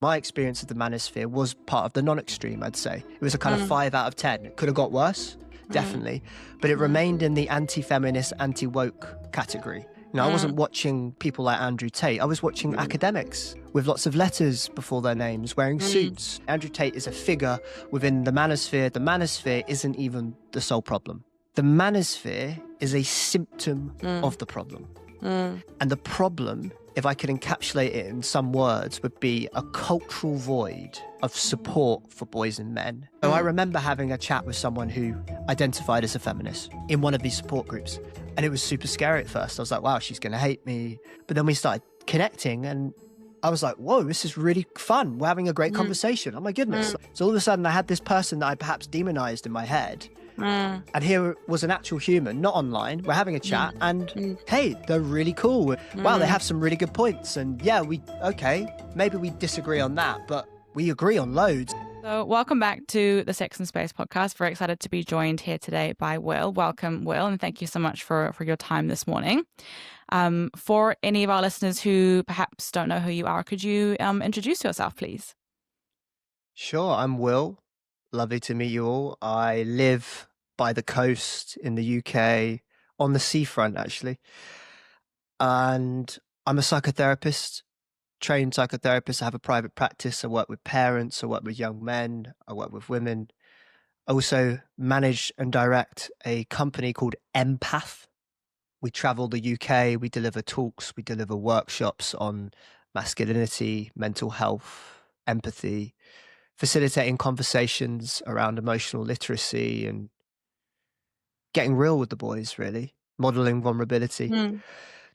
My experience of the Manosphere was part of the non-extreme, I'd say. It was a kind of 5 out of 10. It could have got worse, definitely. But it remained in the anti-feminist, anti-woke category. I wasn't watching people like Andrew Tate. I was watching academics with lots of letters before their names, wearing suits. Andrew Tate is a figure within the Manosphere. The Manosphere isn't even the sole problem. The Manosphere is a symptom of the problem. And the problem, if I could encapsulate it in some words, would be a cultural void of support for boys and men. So I remember having a chat with someone who identified as a feminist in one of these support groups. And it was super scary at first. I was like, wow, she's going to hate me. But then we started connecting and I was like, whoa, this is really fun. We're having a great conversation. Oh my goodness. So all of a sudden I had this person that I perhaps demonized in my head. And here was an actual human, not online. We're having a chat and hey, they're really cool. Wow, they have some really good points. And yeah, maybe we disagree on that, but we agree on loads. So welcome back to the Sex and Space podcast. Very excited to be joined here today by Will. Welcome, Will, and thank you so much for your time this morning. For any of our listeners who perhaps don't know who you are, could you introduce yourself, please? Sure, I'm Will. Lovely to meet you all. I live by the coast in the UK, on the seafront, actually. And I'm a psychotherapist, trained psychotherapist. I have a private practice. I work with parents. I work with young men. I work with women. I also manage and direct a company called Empath. We travel the UK. We deliver talks. We deliver workshops on masculinity, mental health, empathy, facilitating conversations around emotional literacy and getting real with the boys, really, modeling vulnerability.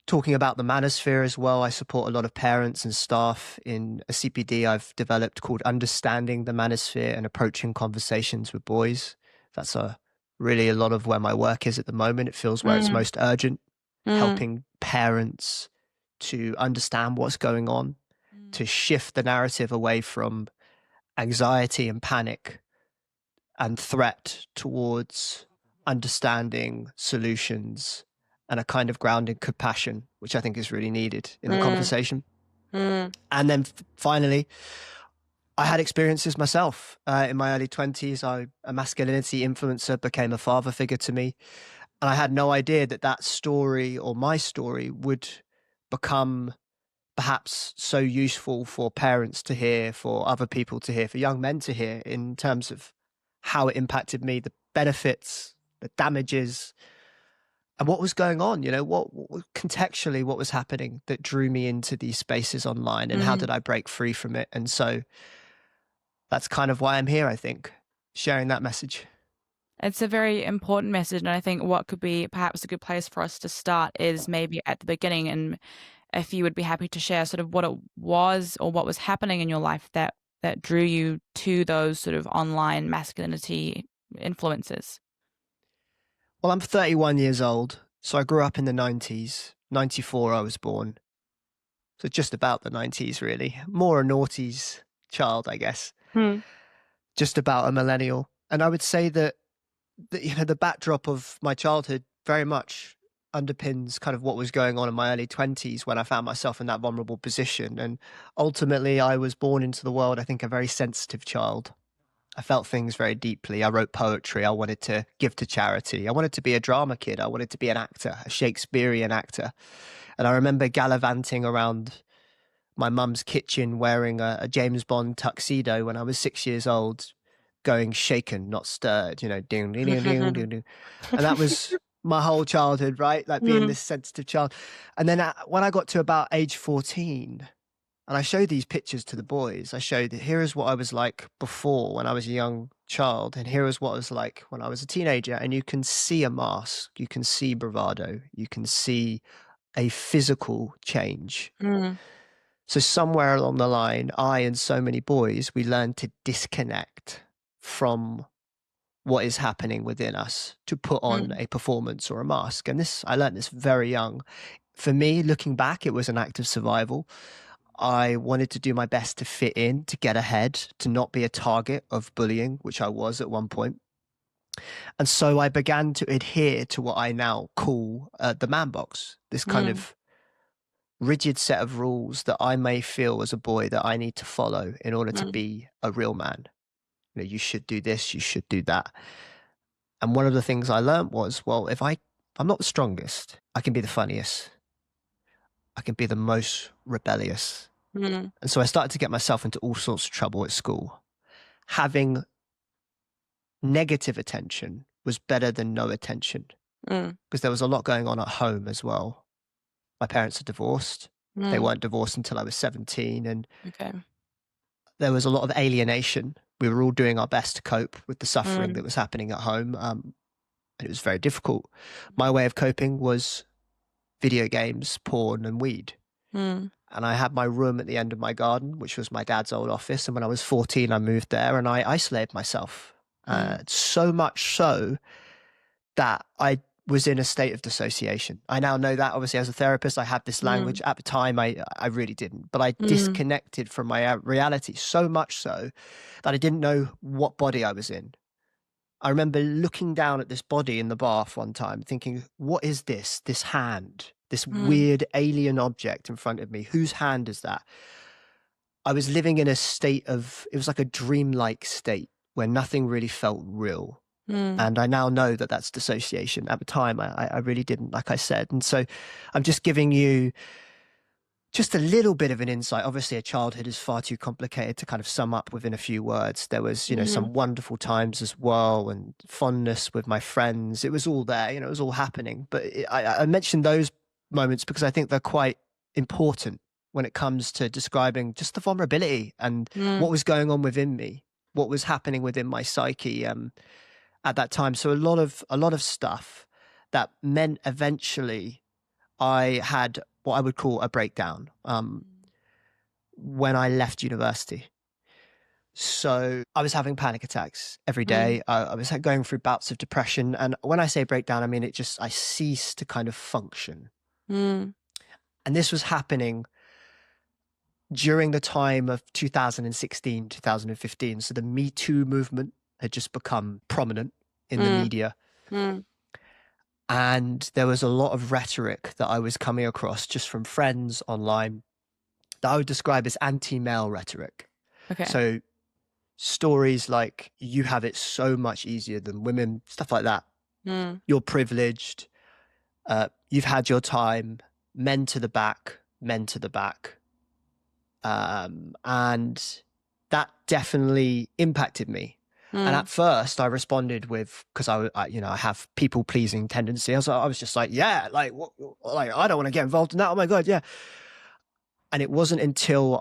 Talking about the Manosphere as well, I support a lot of parents and staff in a CPD I've developed called Understanding the Manosphere and Approaching Conversations with Boys. That's really a lot of where my work is at the moment. It feels where it's most urgent, helping parents to understand what's going on, to shift the narrative away from anxiety and panic and threat towards understanding, solutions, and a kind of grounded compassion, which I think is really needed in the conversation. And then finally, I had experiences myself. In my early 20s, a masculinity influencer became a father figure to me. And I had no idea that story or my story would become perhaps so useful for parents to hear, for other people to hear, for young men to hear in terms of how it impacted me, the benefits, the damages, and what was going on, what contextually, what was happening that drew me into these spaces online and how did I break free from it? And so that's kind of why I'm here, I think, sharing that message. It's a very important message. And I think what could be perhaps a good place for us to start is maybe at the beginning. And if you would be happy to share sort of what it was or what was happening in your life that drew you to those sort of online masculinity influences. Well, I'm 31 years old, so I grew up in the 90s. 94, I was born. So just about the 90s, really. More a noughties child, I guess. Just about a millennial. And I would say that the backdrop of my childhood very much underpins kind of what was going on in my early 20s when I found myself in that vulnerable position. And ultimately, I was born into the world, I think, a very sensitive child. I felt things very deeply. I wrote poetry. I wanted to give to charity. I wanted to be a drama kid. I wanted to be an actor, a Shakespearean actor. And I remember gallivanting around my mum's kitchen wearing a James Bond tuxedo when I was 6 years old, going shaken, not stirred, ding, ding, ding, ding, ding, ding. And that was my whole childhood, right? Like being this sensitive child. And then when I got to about age 14, and I showed these pictures to the boys. I showed that here is what I was like before when I was a young child. And here is what I was like when I was a teenager. And you can see a mask. You can see bravado. You can see a physical change. So somewhere along the line, I and so many boys, we learned to disconnect from what is happening within us to put on a performance or a mask. And I learned this very young. For me, looking back, it was an act of survival. I wanted to do my best to fit in, to get ahead, to not be a target of bullying, which I was at one point. And so I began to adhere to what I now call the man box, this kind of rigid set of rules that I may feel as a boy that I need to follow in order to Mm. be a real man. You know, you should do this, you should do that. And one of the things I learned was, well, I'm not the strongest, I can be the funniest, I can be the most rebellious. Mm. And so I started to get myself into all sorts of trouble at school. Having negative attention was better than no attention Mm. because there was a lot going on at home as well. My parents are divorced. They Mm. weren't divorced until I was 17, and Okay. there was a lot of alienation. We were all doing our best to cope with the suffering that Mm. was happening at home, and it was very difficult. My way of coping was video games, porn, and weed. Mm. And I had my room at the end of my garden, which was my dad's old office. And when I was 14, I moved there and I isolated myself. Mm. So much so that I was in a state of dissociation. I now know that, obviously, as a therapist, I had this language. Mm. At the time, I really didn't. But I Mm. disconnected from my reality, so much so that I didn't know what body I was in. I remember looking down at this body in the bath one time, thinking, what is this? This hand, this Mm. weird alien object in front of me. Whose hand is that? I was living in a state of, it was like a dreamlike state where nothing really felt real. Mm. And I now know that that's dissociation. At the time, I really didn't, like I said. And so I'm just giving you just a little bit of an insight. Obviously, a childhood is far too complicated to kind of sum up within a few words. There was, Mhm. some wonderful times as well, and fondness with my friends. It was all there, it was all happening. But I mentioned those moments because I think they're quite important when it comes to describing just the vulnerability and what Mm. was going on within me, what was happening within my psyche at that time. So a lot of stuff that meant eventually I had what I would call a breakdown when I left university. So I was having panic attacks every Mm. day. I was going through bouts of depression. And when I say breakdown, I mean, I ceased to kind of function. Mm. And this was happening during the time of 2016, 2015. So the Me Too movement had just become prominent in the Mm. media. Mm. And there was a lot of rhetoric that I was coming across just from friends online that I would describe as anti-male rhetoric. Okay. So stories like, you have it so much easier than women, stuff like that. Mm. You're privileged. You've had your time. Men to the back, men to the back. And that definitely impacted me. And Mm. at first I responded with, because I have people pleasing tendency. I was just like, yeah, like, what, like, I don't want to get involved in that. Oh my God. Yeah. And it wasn't until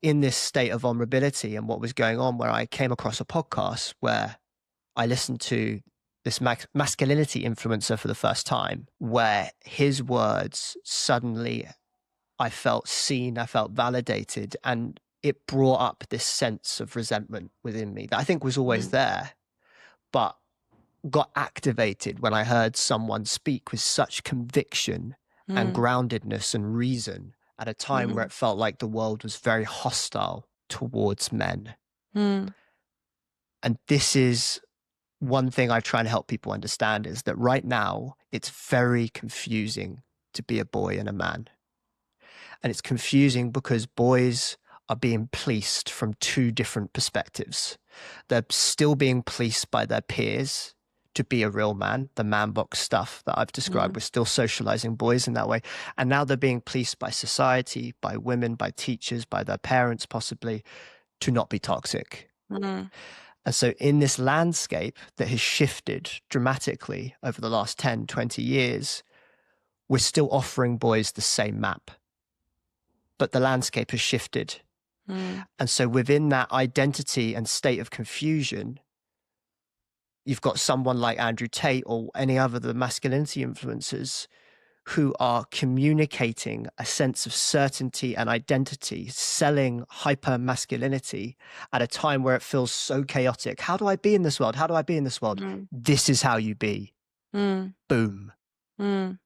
in this state of vulnerability and what was going on, where I came across a podcast where I listened to this masculinity influencer for the first time, where his words suddenly, I felt seen, I felt validated, and it brought up this sense of resentment within me that I think was always Mm. there, but got activated when I heard someone speak with such conviction and Mm. groundedness and reason at a time where Mm. it felt like the world was very hostile towards men. Mm. And this is one thing I try and help people understand, is that right now it's very confusing to be a boy and a man. And it's confusing because boys are being policed from two different perspectives. They're still being policed by their peers to be a real man, the man box stuff that I've described. Mm. We're still socializing boys in that way. And now they're being policed by society, by women, by teachers, by their parents, possibly, to not be toxic. Mm. And so in this landscape that has shifted dramatically over the last 10, 20 years, we're still offering boys the same map, but the landscape has shifted. Mm. And so within that identity and state of confusion, you've got someone like Andrew Tate or any other of the masculinity influencers who are communicating a sense of certainty and identity, selling hyper masculinity at a time where it feels so chaotic. How do I be in this world? How do I be in this world? Mm. This is how you be. Mm. Boom. Mm.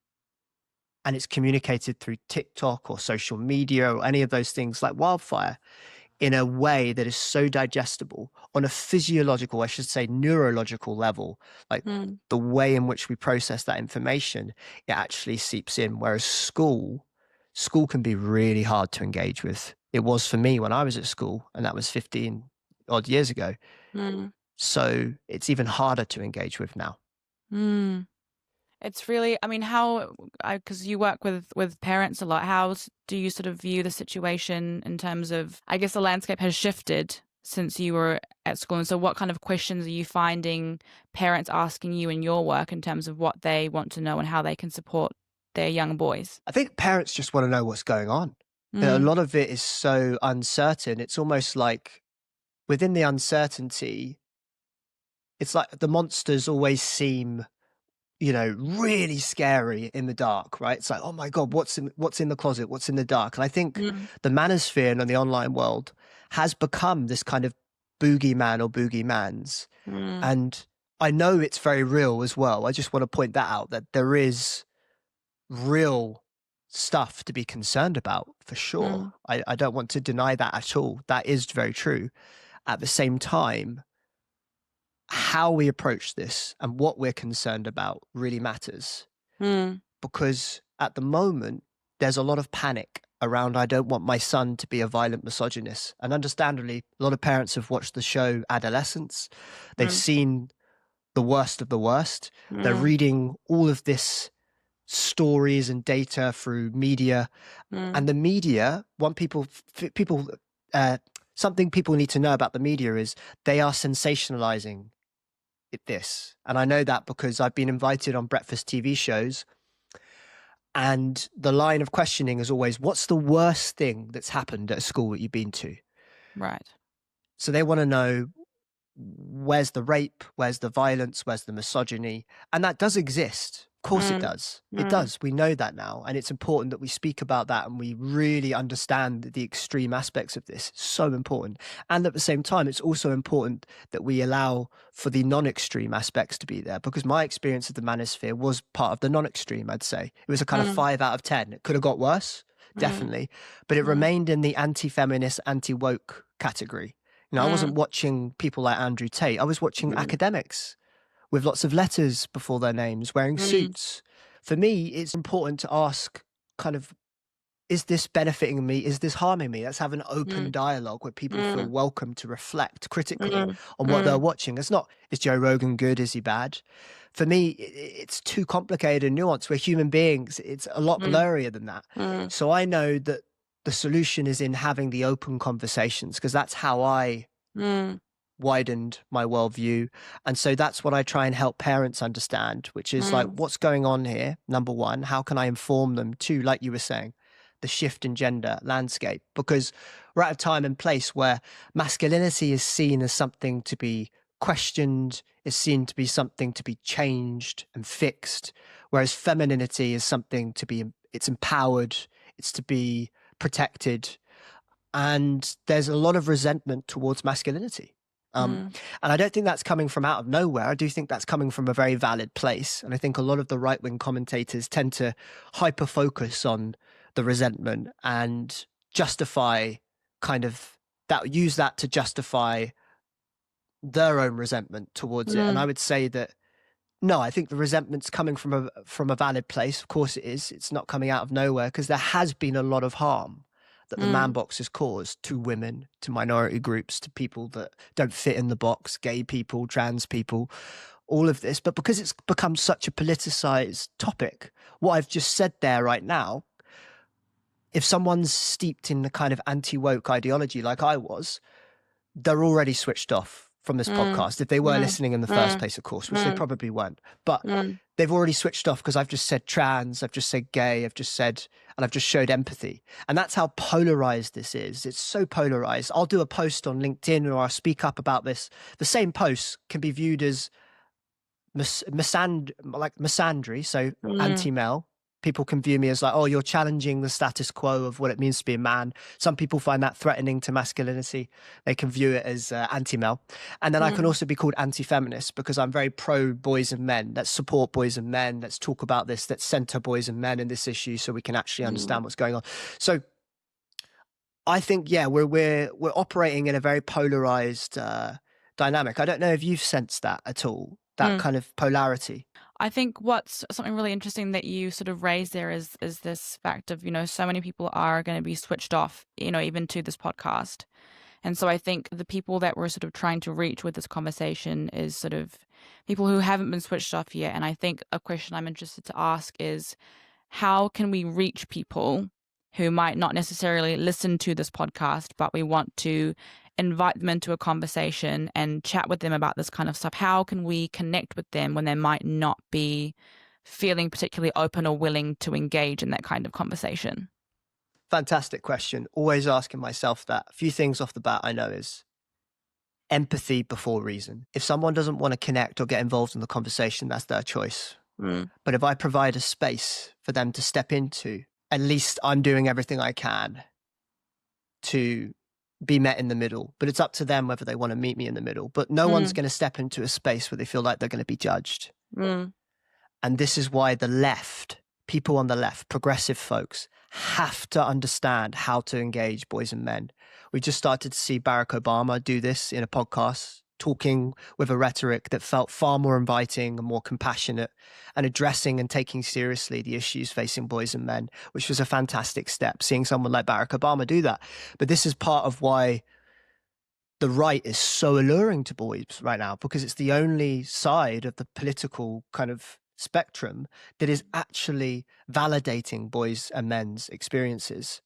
And it's communicated through TikTok or social media or any of those things like wildfire, in a way that is so digestible on a physiological, I should say, neurological level. Like Mm. the way in which we process that information, it actually seeps in. Whereas school school can be really hard to engage with. It was for me when I was at school, and that was 15 odd years ago. Mm. So it's even harder to engage with now. Mm. It's really, I mean, how, because you work with parents a lot, how do you sort of view the situation in terms of, I guess the landscape has shifted since you were at school. And so what kind of questions are you finding parents asking you in your work in terms of what they want to know and how they can support their young boys? I think parents just want to know what's going on. A Mm. lot of it is so uncertain. It's almost like within the uncertainty, it's like the monsters always seem, really scary in the dark, right? It's like, oh my God, what's in the closet? What's in the dark? And I think Mm. the manosphere and the online world has become this kind of boogeyman or boogeymans. Mm. And I know it's very real as well. I just want to point that out, that there is real stuff to be concerned about for sure. Mm. I don't want to deny that at all. That is very true. At the same time, how we approach this and what we're concerned about really matters, Mm. because at the moment there's a lot of panic around, I don't want my son to be a violent misogynist. And understandably, a lot of parents have watched the show Adolescence. They've Mm. seen the worst of the worst. They're Mm. reading all of this stories and data through media. Mm. And the media, something people need to know about the media is they are sensationalizing this. And I know that because I've been invited on breakfast TV shows, and the line of questioning is always, what's the worst thing that's happened at a school that you've been to? Right. So they want to know, where's the rape, where's the violence, where's the misogyny? And that does exist. Of course it Mm. does. It Mm. does. We know that now. And it's important that we speak about that and we really understand the extreme aspects of this. It's so important. And at the same time, it's also important that we allow for the non-extreme aspects to be there, because my experience of the manosphere was part of the non-extreme, I'd say. It was a kind of Mm. 5 out of 10. It could have got worse, Mm. definitely. But it Mm. remained in the anti-feminist, anti-woke category. I wasn't Mm. watching people like Andrew Tate. I was watching Mm. academics with lots of letters before their names, wearing Mm. suits. For me, it's important to ask kind of, is this benefiting me? Is this harming me? Let's have an open Mm. dialogue where people feel Mm. welcome to reflect critically Mm. on what they're Mm. watching. It's not, is Joe Rogan good? Is he bad? For me, it's too complicated and nuanced. We're human beings. It's a lot Mm. blurrier than that. Mm. So I know that the solution is in having the open conversations, because that's how I Mm. widened my worldview. And so that's what I try and help parents understand, which is like, Mm. what's going on here? Number one, how can I inform them? Two, like you were saying, the shift in gender landscape, because we're at a time and place where masculinity is seen as something to be questioned, is seen to be something to be changed and fixed, whereas femininity is something to be, it's empowered, it's to be protected. And there's a lot of resentment towards masculinity. Um, Mm. and I don't think that's coming from out of nowhere. I do think that's coming from a very valid place. And I think a lot of the right wing commentators tend to hyper focus on the resentment and justify kind of that, use that to justify their own resentment towards it. And I Mm. would say that no, I think the resentment's coming from a valid place. Of course it is. It's not coming out of nowhere, because there has been a lot of harm that the man Mm. box has caused to women, to minority groups, to people that don't fit in the box, gay people, trans people, all of this. But because it's become such a politicized topic, what I've just said there right now, if someone's steeped in the kind of anti-woke ideology like I was, they're already switched off from this Mm. podcast. If they were Mm. listening in the first Mm. place, of course, which they Mm. probably weren't. But Mm. they've already switched off because I've just said trans, I've just said gay, I've just said, and I've just showed empathy. And that's how polarized this is. It's so polarized. I'll do a post on LinkedIn or I'll speak up about this. The same post can be viewed as misandry, so Mm. anti-male. People can view me as like, oh, you're challenging the status quo of what it means to be a man. Some people find that threatening to masculinity. They can view it as anti-male. And then I can Mm. also be called anti-feminist because I'm very pro boys and men. Let's support boys and men. Let's talk about this. Let's center boys and men in this issue so we can actually Mm. understand what's going on. So I think, yeah, we're operating in a very polarized dynamic. I don't know if you've sensed that at all, that Mm. kind of polarity. I think what's something really interesting that you sort of raised there is this fact of, so many people are going to be switched off, even to this podcast. And so I think the people that we're sort of trying to reach with this conversation is sort of people who haven't been switched off yet. And I think a question I'm interested to ask is, how can we reach people who might not necessarily listen to this podcast, but we want to invite them into a conversation and chat with them about this kind of stuff? How can we connect with them when they might not be feeling particularly open or willing to engage in that kind of conversation? Fantastic question. Always asking myself that. A few things off the bat I know is empathy before reason. If someone doesn't want to connect or get involved in the conversation, that's their choice. But if I provide a space for them to step into, at least I'm doing everything I can to be met in the middle. But it's up to them whether they want to meet me in the middle. But no one's going to step into a space where they feel like they're going to be judged. And this is why the left, people on the left, progressive folks, have to understand how to engage boys and men. We just started to see Barack Obama do this in a podcast, talking with a rhetoric that felt far more inviting and more compassionate and addressing and taking seriously the issues facing boys and men, which was a fantastic step, seeing someone like Barack Obama do that. But this is part of why the right is so alluring to boys right now, because it's the only side of the political kind of spectrum that is actually validating boys and men's experiences.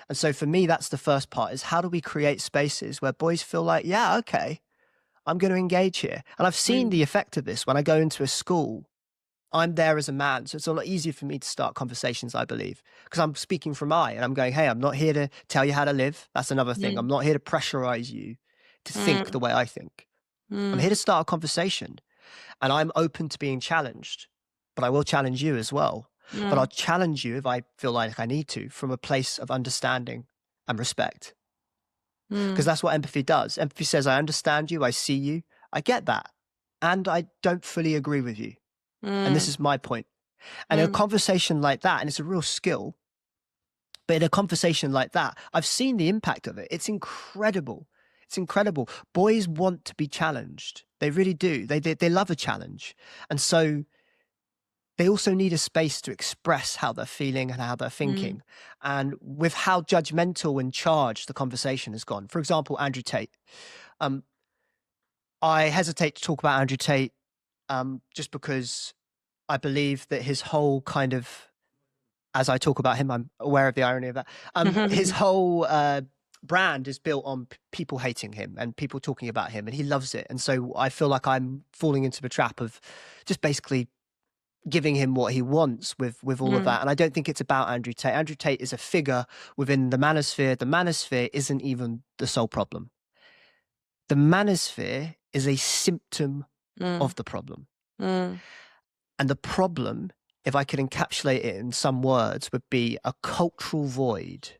And so for me, that's the first part, is how do we create spaces where boys feel like, yeah, okay, I'm going to engage here. And I've seen the effect of this when I go into a school. I'm there as a man, so it's a lot easier for me to start conversations, I believe, because I'm speaking from and I'm going, hey, I'm not here to tell you how to live. That's another thing. I'm not here to pressurize you to think the way I think. I'm here to start a conversation, and I'm open to being challenged, but I will challenge you as well. But I'll challenge you if I feel like I need to, from a place of understanding and respect. Because that's what empathy does. Empathy says, I understand you, I see you, I get that, and I don't fully agree with you. And this is my point. And in a conversation like that, and it's a real skill, but in a conversation like that, I've seen the impact of it. It's incredible. It's incredible. Boys want to be challenged. They really do. They love a challenge. And so they also need a space to express how they're feeling and how they're thinking. And with how judgmental and charged the conversation has gone. For example, Andrew Tate. I hesitate to talk about Andrew Tate just because I believe that his whole kind of, as I talk about him, I'm aware of the irony of that. His whole brand is built on people hating him and people talking about him, and he loves it. And so I feel like I'm falling into the trap of just basically giving him what he wants with all of that. And I don't think it's about Andrew Tate. Andrew Tate is a figure within the manosphere. The manosphere isn't even the sole problem. The manosphere is a symptom of the problem. And the problem, if I could encapsulate it in some words, would be a cultural void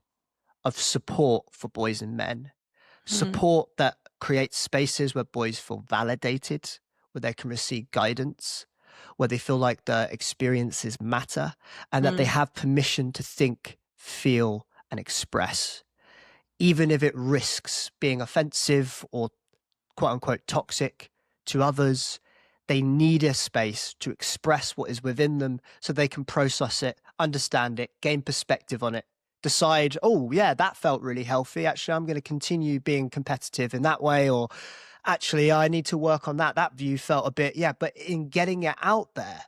of support for boys and men. Support that creates spaces where boys feel validated, where they can receive guidance, where they feel like their experiences matter, and that they have permission to think, feel, and express, even if it risks being offensive or quote unquote toxic to others. They need a space to express what is within them so they can process it, understand it, gain perspective on it, decide, oh yeah, that felt really healthy. Actually, I'm going to continue being competitive in that way, or actually, I need to work on that. That view felt a bit, yeah, but in getting it out there,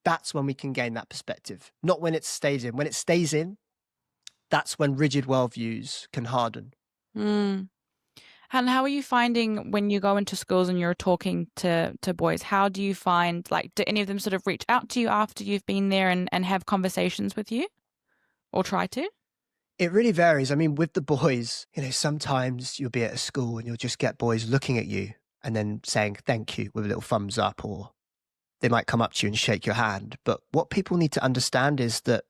that's when we can gain that perspective, not when it stays in. When it stays in, that's when rigid worldviews can harden. And how are you finding when you go into schools and you're talking to boys? How do you find, like, do any of them sort of reach out to you after you've been there and have conversations with you, or try to? It really varies. I mean, with the boys, sometimes you'll be at a school and you'll just get boys looking at you and then saying thank you with a little thumbs up, or they might come up to you and shake your hand. But what people need to understand is that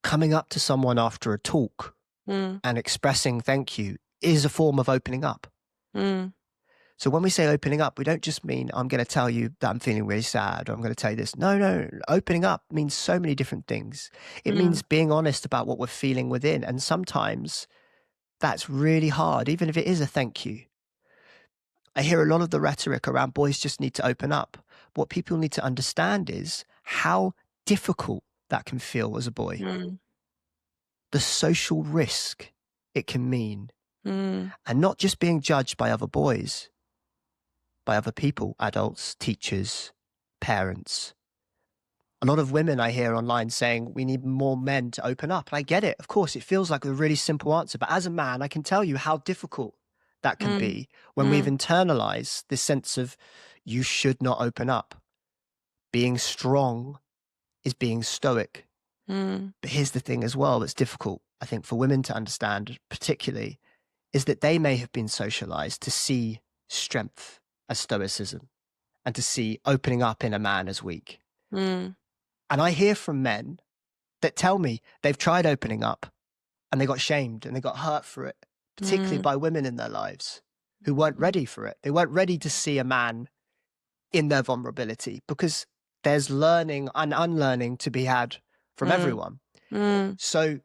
coming up to someone after a talk and expressing thank you is a form of opening up. So when we say opening up, we don't just mean I'm going to tell you that I'm feeling really sad, or I'm going to tell you this. No. Opening up means so many different things. It means being honest about what we're feeling within. And sometimes that's really hard, even if it is a thank you. I hear a lot of the rhetoric around boys just need to open up. what people need to understand is how difficult that can feel as a boy, Mm, the social risk it can mean, mm, and not just being judged by other boys, by other people, adults, teachers, parents. A lot of women I hear online saying we need more men to open up. And I get it. Of course, it feels like a really simple answer. But as a man, I can tell you how difficult that can mm, be when we've mm, internalized this sense of you should not open up. Being strong is being stoic. mm, But here's the thing as well that's difficult, I think, for women to understand, particularly, is that they may have been socialized to see strength as stoicism and to see opening up in a man as weak. mm, And I hear from men that tell me they've tried opening up and they got shamed and they got hurt for it, particularly mm, by women in their lives who weren't ready for it. They weren't ready to see a man in their vulnerability because there's learning and unlearning to be had from mm, everyone. mm, So,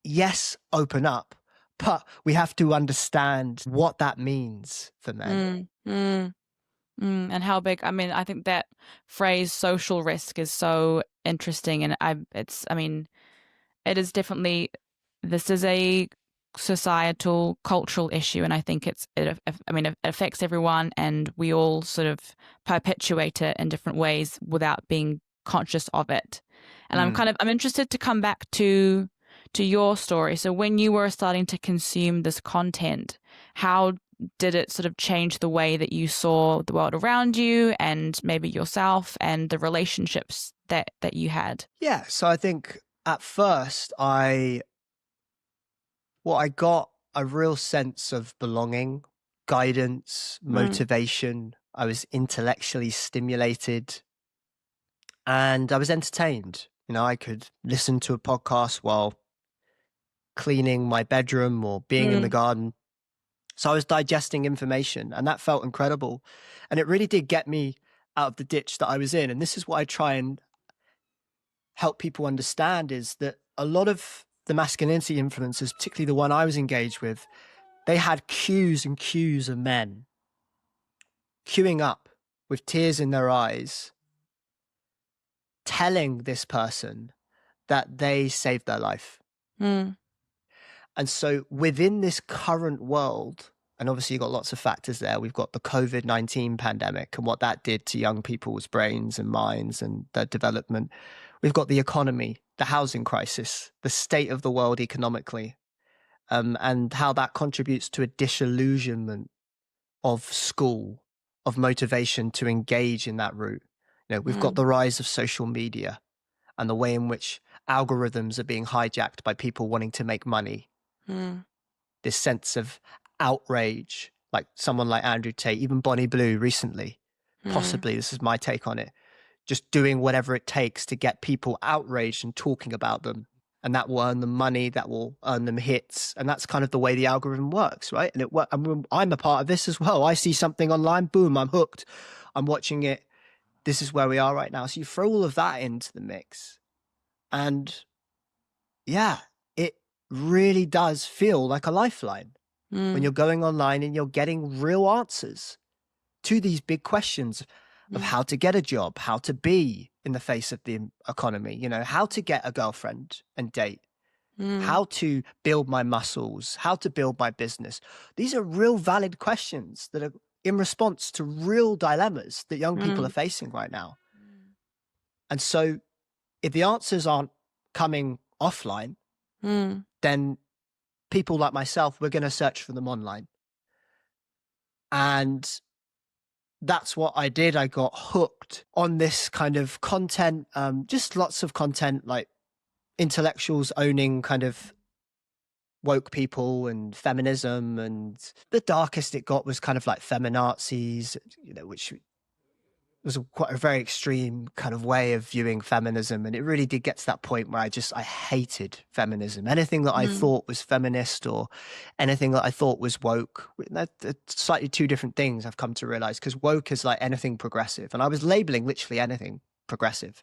yes, open up, but we have to understand what that means for men. mm, mm. And how big, I mean, I think that phrase social risk is so interesting. And I mean, it is definitely, this is a societal, cultural issue. And I think I mean, it affects everyone and we all sort of perpetuate it in different ways without being conscious of it. And Mm. I'm interested to come back to your story. So when you were starting to consume this content, how did it sort of change the way that you saw the world around you and maybe yourself and the relationships that you had? Yeah. So I think at first I got a real sense of belonging, guidance, Mm, motivation. I was intellectually stimulated and I was entertained. You know, I could listen to a podcast while cleaning my bedroom or being in the mm, garden. So I was digesting information and that felt incredible. And it really did get me out of the ditch that I was in. And this is what I try and help people understand is that a lot of the masculinity influencers, particularly the one I was engaged with, they had queues and queues of men queuing up with tears in their eyes, telling this person that they saved their life. mm, And so within this current world, and obviously you've got lots of factors there. We've got the COVID-19 pandemic and what that did to young people's brains and minds and their development. We've got the economy, the housing crisis, the state of the world economically, and how that contributes to a disillusionment of school, of motivation to engage in that route. You know, we've got mm, the rise of social media and the way in which algorithms are being hijacked by people wanting to make money. mm, This sense of outrage, like someone like Andrew Tate, even Bonnie Blue recently, mm, possibly, this is my take on it, just doing whatever it takes to get people outraged and talking about them. And that will earn them money, that will earn them hits. And that's kind of the way the algorithm works, right? And I'm a part of this as well. I see something online, boom, I'm hooked. I'm watching it. This is where we are right now. So you throw all of that into the mix. And yeah, it really does feel like a lifeline when mm, you're going online and you're getting real answers to these big questions of mm, how to get a job, how to be in the face of the economy, you know, how to get a girlfriend and date, mm, how to build my muscles, how to build my business. These are real valid questions that are in response to real dilemmas that young people are mm, facing right now. And so if the answers aren't coming offline, mm, then people like myself, we're going to search for them online. And that's what I did. I got hooked on this kind of content, just lots of content, like intellectuals owning kind of woke people and feminism. And the darkest it got was kind of like feminazis, you know, which was quite a very extreme kind of way of viewing feminism. And it really did get to that point where I hated feminism. Anything that I mm, thought was feminist or anything that I thought was woke, they're slightly two different things I've come to realize, because woke is like anything progressive. And I was labeling literally anything progressive.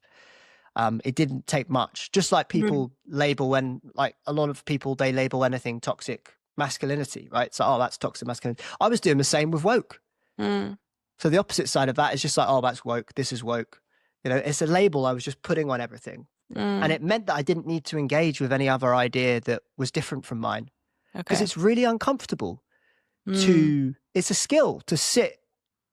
It didn't take much, just like mm, people label when, like a lot of people, they label anything toxic masculinity, right? So, oh, that's toxic masculinity. I was doing the same with woke. mm. So the opposite side of that is just like, oh, that's woke. This is woke. You know, it's a label I was just putting on everything. And Mm. it meant that I didn't need to engage with any other idea that was different from mine, because Okay. it's really uncomfortable Mm. it's a skill to sit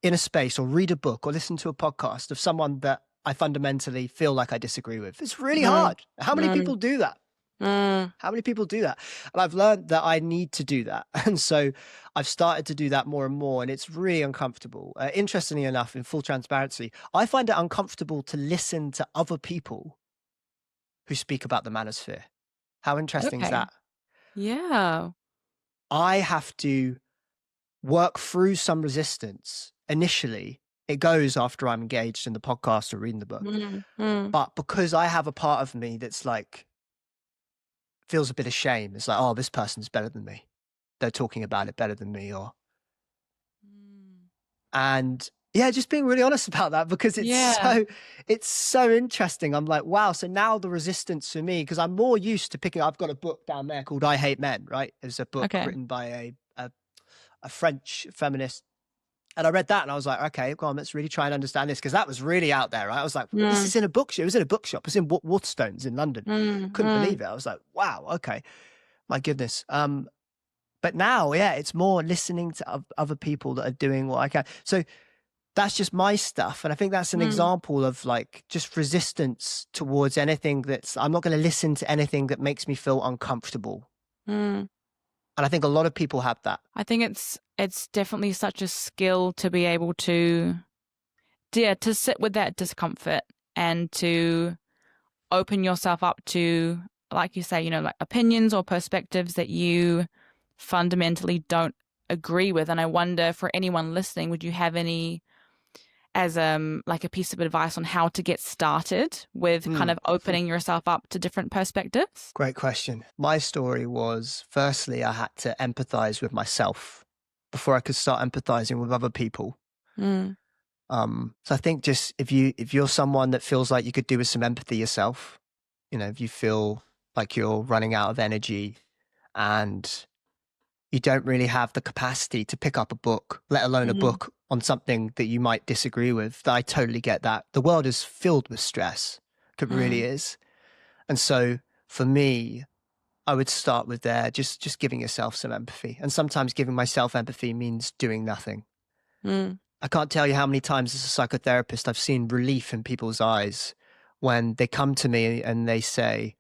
in a space or read a book or listen to a podcast of someone that I fundamentally feel like I disagree with. It's really Mm. hard. How many Mm. people do that? Mm. How many people do that? And I've learned that I need to do that. And so I've started to do that more and more. And it's really uncomfortable. Interestingly enough, in full transparency, I find it uncomfortable to listen to other people who speak about the manosphere. How interesting is Okay. that? Yeah. I have to work through some resistance initially. It goes after I'm engaged in the podcast or reading the book. Mm. Mm. But because I have a part of me that's like, feels a bit of shame. It's like, oh, this person's better than me. They're talking about it better than me. Mm. And yeah, just being really honest about that, because Yeah. it's so interesting. I'm like, wow. So now the resistance for me, because I'm more used to picking, I've got a book down there called I Hate Men, right? It's a book Okay. written by a French feminist. And I read that and I was like, okay, go on, let's really try and understand this. Because that was really out there, right? I was like, this Mm. is in a bookshop. It was in a bookshop. It's in Waterstones in London. Mm. Couldn't Mm. believe it. I was like, wow, okay. My goodness. But now, yeah, it's more listening to other people that are doing what I can. So that's just my stuff. And I think that's an Mm. example of like just resistance towards anything I'm not going to listen to anything that makes me feel uncomfortable. Mm. And I think a lot of people have that. I think it's definitely such a skill to be able to, yeah, to sit with that discomfort and to open yourself up to, like you say, you know, like opinions or perspectives that you fundamentally don't agree with. And I wonder, for anyone listening, would you have any, as like a piece of advice on how to get started with kind Hmm. of opening yourself up to different perspectives? Great question. My story was, firstly, I had to empathize with myself before I could start empathizing with other people. Mm. So I think just if you're someone that feels like you could do with some empathy yourself, you know, if you feel like you're running out of energy and you don't really have the capacity to pick up a book, let alone a Mm. book on something that you might disagree with, I totally get that. The world is filled with stress. It really Mm. is. And so for me, I would start with there, just giving yourself some empathy. And sometimes giving myself empathy means doing nothing. Mm. I can't tell you how many times as a psychotherapist I've seen relief in people's eyes when they come to me and they say,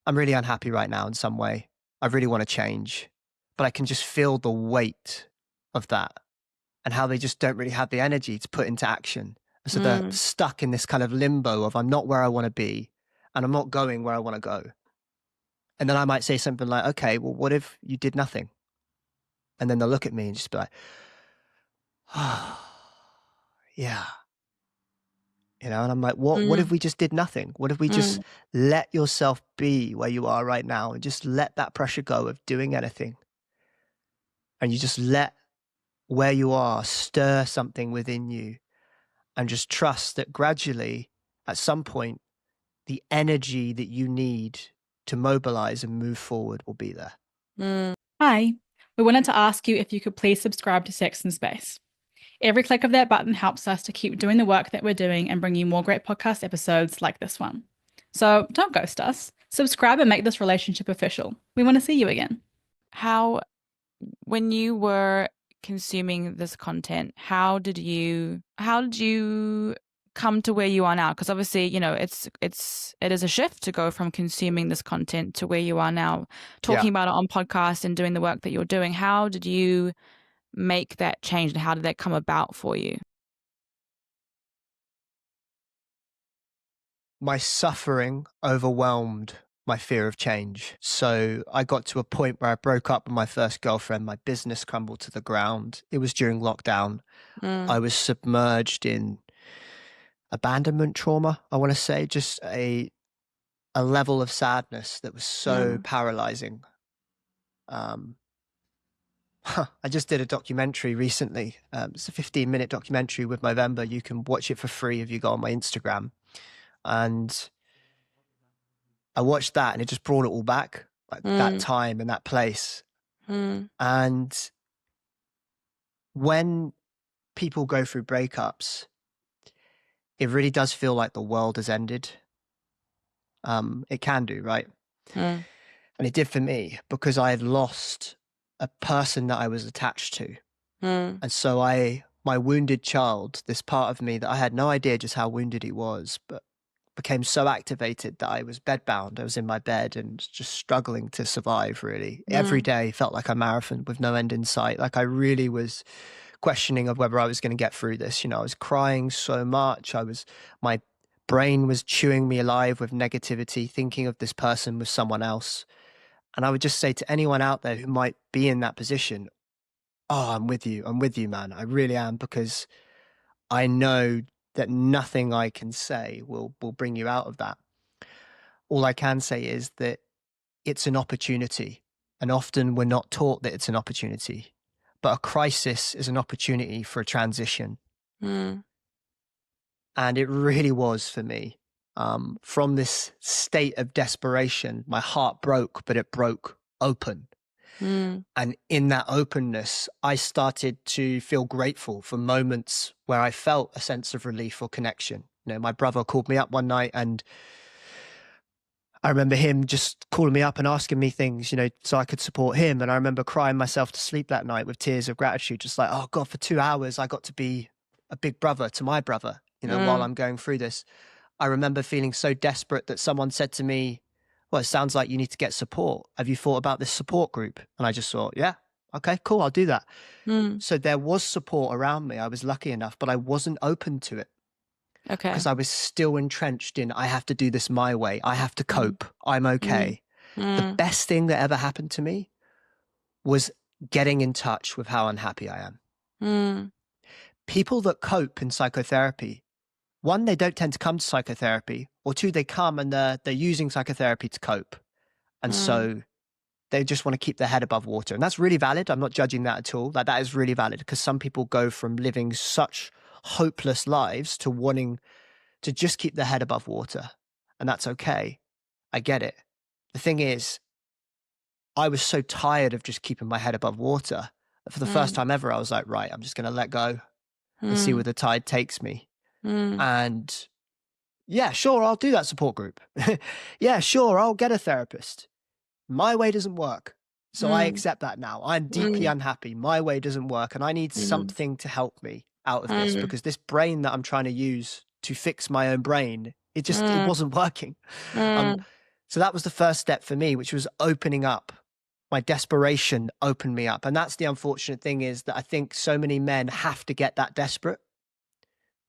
I'm really unhappy right now in some way. I really want to change. But I can just feel the weight of that and how they just don't really have the energy to put into action. So they're Mm. stuck in this kind of limbo of, I'm not where I want to be and I'm not going where I want to go. And then I might say something like, okay, well, what if you did nothing? And then they'll look at me and just be like, oh, yeah. You know, and I'm like, what if Mm. we just did nothing? What if we just Mm. let yourself be where you are right now and just let that pressure go of doing anything? And you just let where you are stir something within you and just trust that gradually, at some point, the energy that you need to mobilize and move forward will be there. Mm. Hi, we wanted to ask you if you could please subscribe to Sex and Space. Every click of that button helps us to keep doing the work that we're doing and bring you more great podcast episodes like this one. So don't ghost us. Subscribe and make this relationship official. We want to see you again. How, when you were consuming this content, how did you come to where you are now? Because obviously, you know, it is a shift to go from consuming this content to where you are now, Yeah. talking about it on podcast and doing the work that you're doing. How did you make that change, and how did that come about for you? My suffering overwhelmed my fear of change. So I got to a point where I broke up with my first girlfriend. My business crumbled to the ground. It was during lockdown. Mm. I was submerged in abandonment trauma, I want to say, just a level of sadness that was so Mm. paralyzing. Um, I just did a documentary recently. It's a 15-minute documentary with Movember. You can watch it for free if you go on my Instagram. And I watched that and it just brought it all back, like that Mm. time and that place. Mm. And when people go through breakups, it really does feel like the world has ended. It can do, right? Mm. And it did for me because I had lost a person that I was attached to. Mm. And so my wounded child, this part of me that I had no idea just how wounded he was, but became so activated that I was bedbound. I was in my bed and just struggling to survive, really. Every day felt like a marathon with no end in sight. Like I really was questioning of whether I was going to get through this. You know, I was crying so much. My brain was chewing me alive with negativity, thinking of this person with someone else. And I would just say to anyone out there who might be in that position, oh, I'm with you. I'm with you, man. I really am, because I know that nothing I can say will bring you out of that. All I can say is that it's an opportunity. And often we're not taught that it's an opportunity. But a crisis is an opportunity for a transition. Mm. And it really was for me. From this state of desperation, my heart broke, but it broke open. Mm. And in that openness, I started to feel grateful for moments where I felt a sense of relief or connection. You know, my brother called me up one night, and I remember him just calling me up and asking me things, you know, so I could support him. And I remember crying myself to sleep that night with tears of gratitude, just like, oh God, for 2 hours, I got to be a big brother to my brother, you know, while I'm going through this. I remember feeling so desperate that someone said to me, well, it sounds like you need to get support. Have you thought about this support group? And I just thought, yeah, okay, cool, I'll do that. Mm. So there was support around me. I was lucky enough, but I wasn't open to it Okay. because I was still entrenched in, I have to do this my way. I have to cope. I'm okay. The best thing that ever happened to me was getting in touch with how unhappy I am. Mm. People that cope in psychotherapy, one, they don't tend to come to psychotherapy, or two, they come and they're using psychotherapy to cope. And so they just want to keep their head above water. And that's really valid. I'm not judging that at all. Like, that is really valid, because some people go from living such hopeless lives to wanting to just keep their head above water. And that's okay. I get it. The thing is, I was so tired of just keeping my head above water that for the first time ever, I was like, right, I'm just going to let go and see where the tide takes me. And yeah, sure, I'll do that support group. Yeah, sure, I'll get a therapist. My way doesn't work. So I accept that now. I'm deeply unhappy. My way doesn't work. And I need something to help me out of this, because this brain that I'm trying to use to fix my own brain, it wasn't working. So that was the first step for me, which was opening up. My desperation opened me up. And that's the unfortunate thing, is that I think so many men have to get that desperate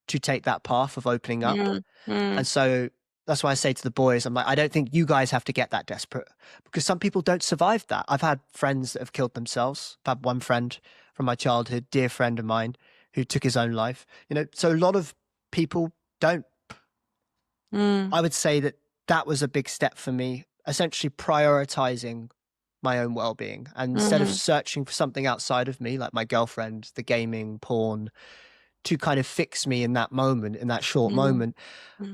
to take that path of opening up. And so that's why I say to the boys, I'm like, I don't think you guys have to get that desperate, because some people don't survive that. I've had friends that have killed themselves. I've had one friend from my childhood, dear friend of mine, who took his own life. You know, so a lot of people don't. I would say that was a big step for me, essentially prioritizing my own well-being. And instead of searching for something outside of me, like my girlfriend, the gaming, porn, to kind of fix me in that moment, in that short moment,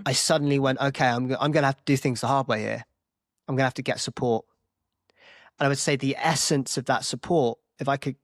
I suddenly went, okay, I'm going to have to do things the hard way here. I'm going to have to get support. And I would say the essence of that support, if I could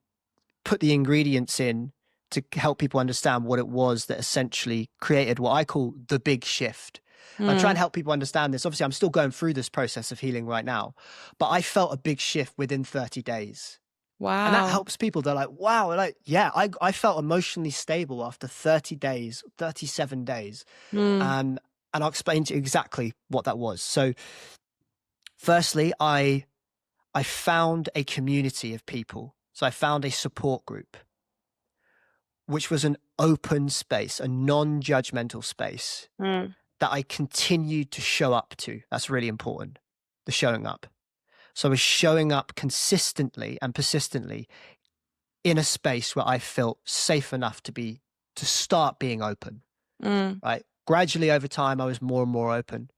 put the ingredients in to help people understand what it was that essentially created what I call the big shift. I'm trying to help people understand this. Obviously, I'm still going through this process of healing right now, but I felt a big shift within 30 days. Wow. And that helps people. They're like, wow, like, yeah, I felt emotionally stable after 30 days, 37 days. And I'll explain to you exactly what that was. So firstly, I found a community of people. So I found a support group, which was an open space, a non-judgmental space that I continued to show up to. That's really important, the showing up. So I was showing up consistently and persistently in a space where I felt safe enough to start being open, right? Gradually over time, I was more and more open,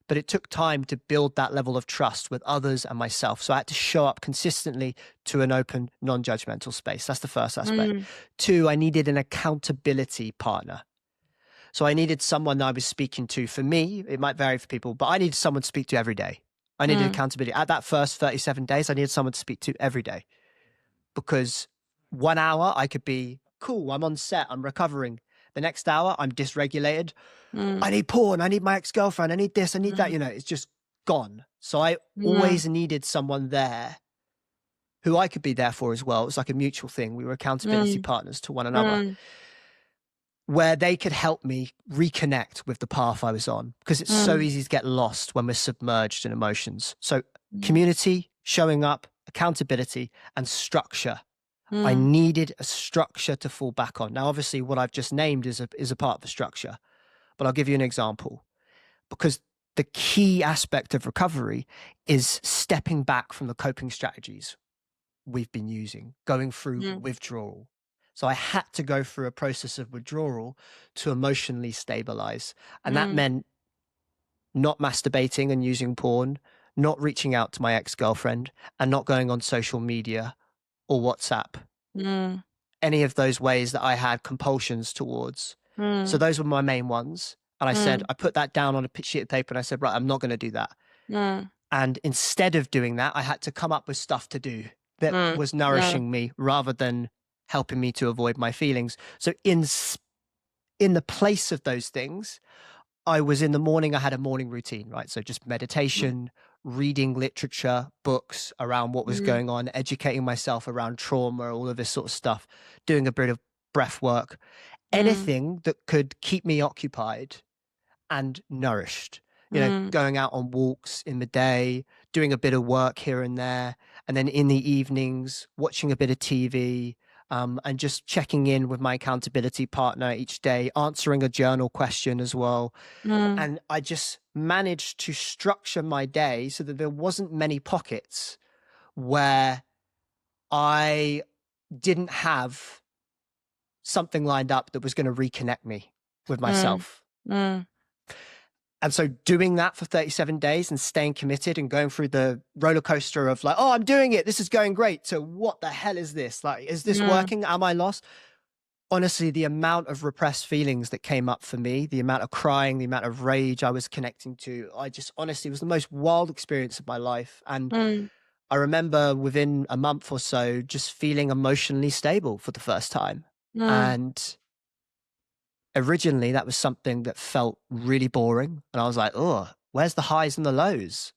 but it took time to build that level of trust with others and myself. So I had to show up consistently to an open, non-judgmental space. That's the first aspect. Two, I needed an accountability partner. So I needed someone that I was speaking to. For me, it might vary for people, but I needed someone to speak to every day. I needed accountability. At that first 37 days, I needed someone to speak to every day, because 1 hour I could be cool, I'm on set, I'm recovering. The next hour, I'm dysregulated. Mm. I need porn, I need my ex-girlfriend, I need this, I need that, Mm. it's just gone. So I Mm. always needed someone there who I could be there for as well. It was like a mutual thing. We were accountability partners to one another, where they could help me reconnect with the path I was on, because it's so easy to get lost when we're submerged in emotions. So community, showing up, accountability, and structure. I needed a structure to fall back on. Now, obviously, what I've just named is a part of the structure, but I'll give you an example, because the key aspect of recovery is stepping back from the coping strategies we've been using, going through withdrawal. So I had to go through a process of withdrawal to emotionally stabilize. And that meant not masturbating and using porn, not reaching out to my ex-girlfriend, and not going on social media or WhatsApp. Any of those ways that I had compulsions towards. So those were my main ones. And I said, I put that down on a sheet of paper and I said, right, I'm not going to do that. And instead of doing that, I had to come up with stuff to do that was nourishing me rather than helping me to avoid my feelings. So in the place of those things, I was in the morning, I had a morning routine, right? So just meditation, reading literature, books around what was going on, educating myself around trauma, all of this sort of stuff, doing a bit of breath work, anything that could keep me occupied and nourished. Going out on walks in the day, doing a bit of work here and there, and then in the evenings, watching a bit of TV, and just checking in with my accountability partner each day, answering a journal question as well. And I just managed to structure my day so that there wasn't many pockets where I didn't have something lined up that was going to reconnect me with myself. And so doing that for 37 days and staying committed and going through the roller coaster of like, oh, I'm doing it, this is going great, to what the hell is this? Like, is this working? Am I lost? Honestly, the amount of repressed feelings that came up for me, the amount of crying, the amount of rage I was connecting to, I just honestly, it was the most wild experience of my life. And I remember within a month or so, just feeling emotionally stable for the first time. And originally that was something that felt really boring. And I was like, oh, where's the highs and the lows?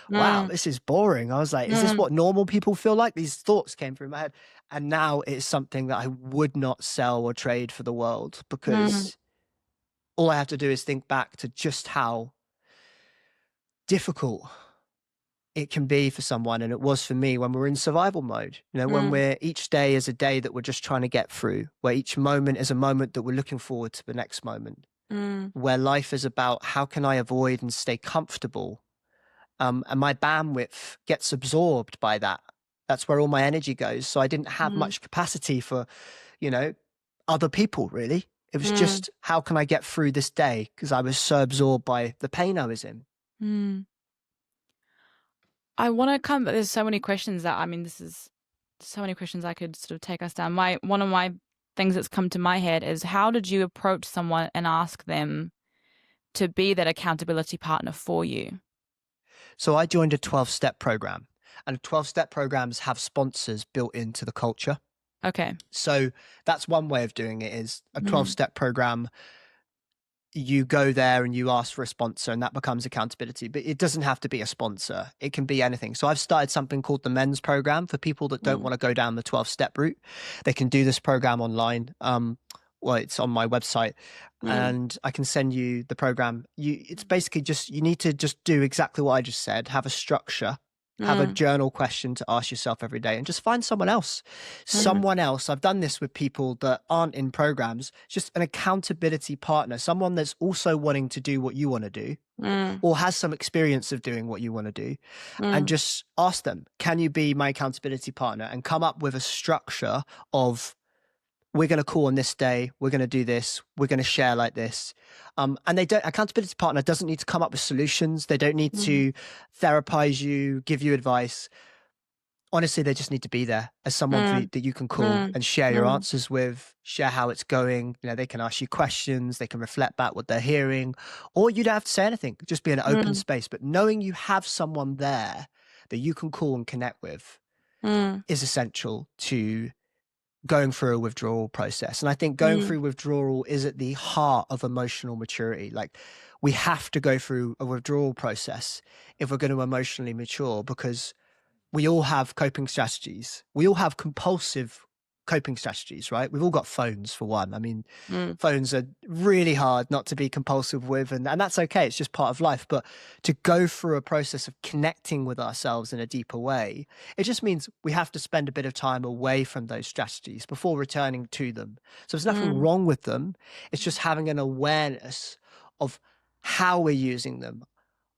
Wow, this is boring. I was like, is this what normal people feel like? These thoughts came through my head. And now it's something that I would not sell or trade for the world, because all I have to do is think back to just how difficult it can be for someone. And it was for me when we're in survival mode, when each day is a day that we're just trying to get through, where each moment is a moment that we're looking forward to the next moment, where life is about how can I avoid and stay comfortable. And my bandwidth gets absorbed by that. That's where all my energy goes. So I didn't have much capacity for, other people, really. It was just, how can I get through this day? Because I was so absorbed by the pain I was in. I want to come, but there's so many questions this is so many questions I could sort of take us down. One of my things that's come to my head is, how did you approach someone and ask them to be that accountability partner for you? So I joined a 12-step program, and 12-step programs have sponsors built into the culture. Okay. So that's one way of doing it, is a 12-step program. You go there and you ask for a sponsor, and that becomes accountability. But it doesn't have to be a sponsor. It can be anything. So I've started something called the men's program for people that don't want to go down the 12-step route. They can do this program online. Well, it's on my website, and I can send you the program. It's basically just, you need to just do exactly what I just said. Have a structure, have a journal question to ask yourself every day, and just find someone else. Someone else. I've done this with people that aren't in programs, just an accountability partner, someone that's also wanting to do what you want to do, or has some experience of doing what you want to do, and just ask them, can you be my accountability partner? And come up with a structure of, we're going to call on this day, we're going to do this, we're going to share like this. And accountability partner doesn't need to come up with solutions. They don't need to therapize you, give you advice. Honestly, they just need to be there as someone that you can call and share your answers with, share how it's going. They can ask you questions, they can reflect back what they're hearing, or you don't have to say anything, just be an open space. But knowing you have someone there that you can call and connect with is essential to going through a withdrawal process. And I think going through withdrawal is at the heart of emotional maturity. Like, we have to go through a withdrawal process if we're going to emotionally mature, because we all have coping strategies. We all have compulsive coping strategies, right? We've all got phones, for one. I mean, phones are really hard not to be compulsive with, and that's okay. It's just part of life. But to go through a process of connecting with ourselves in a deeper way, it just means we have to spend a bit of time away from those strategies before returning to them. So there's nothing wrong with them. It's just having an awareness of how we're using them.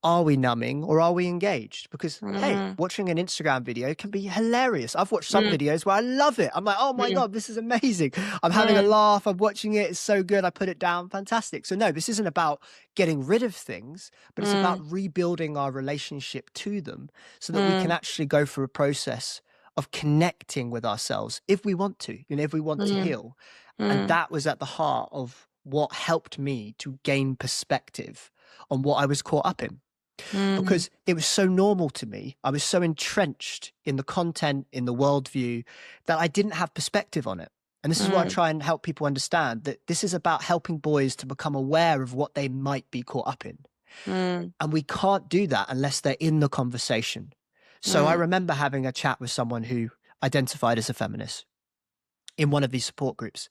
Are we numbing or are we engaged? Because, hey, watching an Instagram video can be hilarious. I've watched some videos where I love it. I'm like, oh my God, this is amazing. I'm having a laugh. I'm watching it. It's so good. I put it down. Fantastic. So no, this isn't about getting rid of things, but it's about rebuilding our relationship to them so that we can actually go through a process of connecting with ourselves if we want to, if we want to heal. And that was at the heart of what helped me to gain perspective on what I was caught up in. Because it was so normal to me. I was so entrenched in the content, in the worldview, that I didn't have perspective on it. And this is what I try and help people understand, that this is about helping boys to become aware of what they might be caught up in. And we can't do that unless they're in the conversation. So I remember having a chat with someone who identified as a feminist in one of these support groups.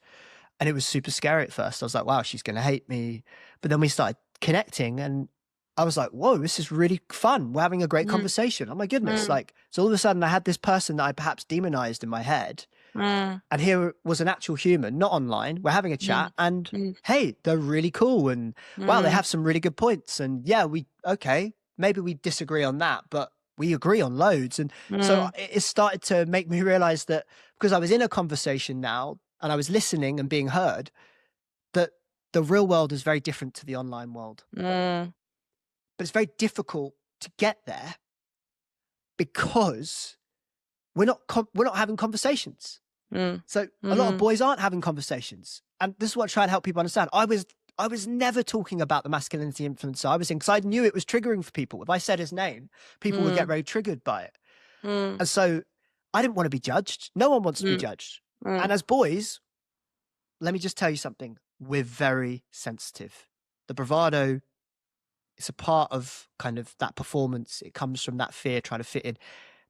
And it was super scary at first. I was like, wow, she's going to hate me. But then we started connecting, and I was like, whoa, this is really fun. We're having a great conversation. Oh my goodness. Like, so all of a sudden I had this person that I perhaps demonized in my head. And here was an actual human, not online. We're having a chat and hey, they're really cool. And wow, they have some really good points. And yeah, okay, maybe we disagree on that, but we agree on loads. And so it started to make me realize that because I was in a conversation now and I was listening and being heard, that the real world is very different to the online world. But it's very difficult to get there because we're not having conversations. So a lot of boys aren't having conversations. And this is what I try and help people understand. I was never talking about the masculinity influencer I was in, because I knew it was triggering for people. If I said his name, people would get very triggered by it. And so I didn't want to be judged. No one wants to be judged. And as boys, let me just tell you something. We're very sensitive. The bravado, it's a part of kind of that performance. It comes from that fear, trying to fit in.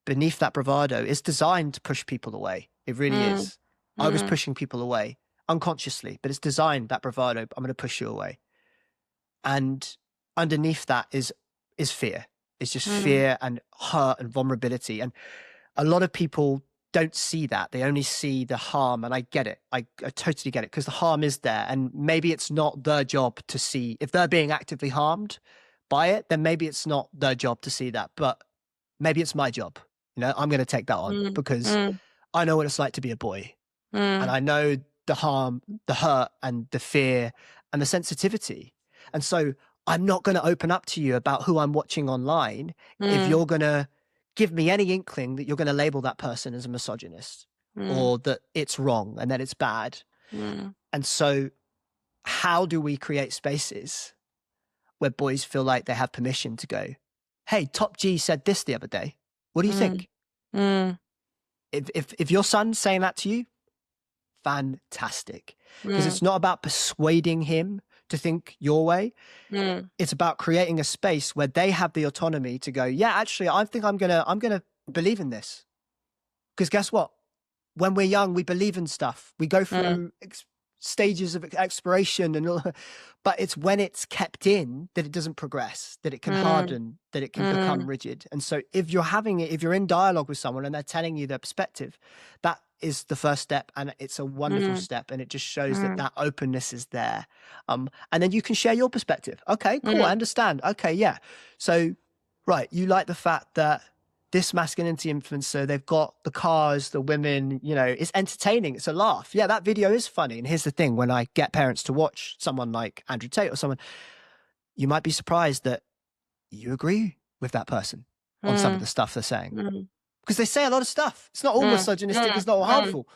Beneath that bravado, it's designed to push people away. It really is. I was pushing people away unconsciously, but it's designed, that bravado. I'm going to push you away. And underneath that is fear. It's just fear and hurt and vulnerability. And a lot of people don't see that. They only see the harm. And I get it. I totally get it, because the harm is there. And maybe it's not their job to see. If they're being actively harmed by it, then maybe it's not their job to see that. But maybe it's my job. I'm going to take that on because I know what it's like to be a boy. And I know the harm, the hurt, and the fear and the sensitivity. And so I'm not going to open up to you about who I'm watching online if you're going to give me any inkling that you're going to label that person as a misogynist or that it's wrong and that it's bad. And so how do we create spaces where boys feel like they have permission to go, hey, Top G said this the other day. What do you think? If your son's saying that to you, fantastic. Because it's not about persuading him to think your way. It's about creating a space where they have the autonomy to go, yeah, actually, I think I'm gonna believe in this. Because guess what? When we're young, we believe in stuff. We go through stages of exploration and all, but it's when it's kept in that it doesn't progress, that it can harden, that it can become rigid. And so if you're in dialogue with someone and they're telling you their perspective, that is the first step, and it's a wonderful step, and it just shows that openness is there. And then you can share your perspective. Okay, cool, I understand. Okay, yeah. So, right, you like the fact that this masculinity influencer, they've got the cars, the women, it's entertaining. It's a laugh. Yeah, that video is funny. And here's the thing, when I get parents to watch someone like Andrew Tate or someone, you might be surprised that you agree with that person on some of the stuff they're saying. Because they say a lot of stuff. It's not all misogynistic, it's not all harmful.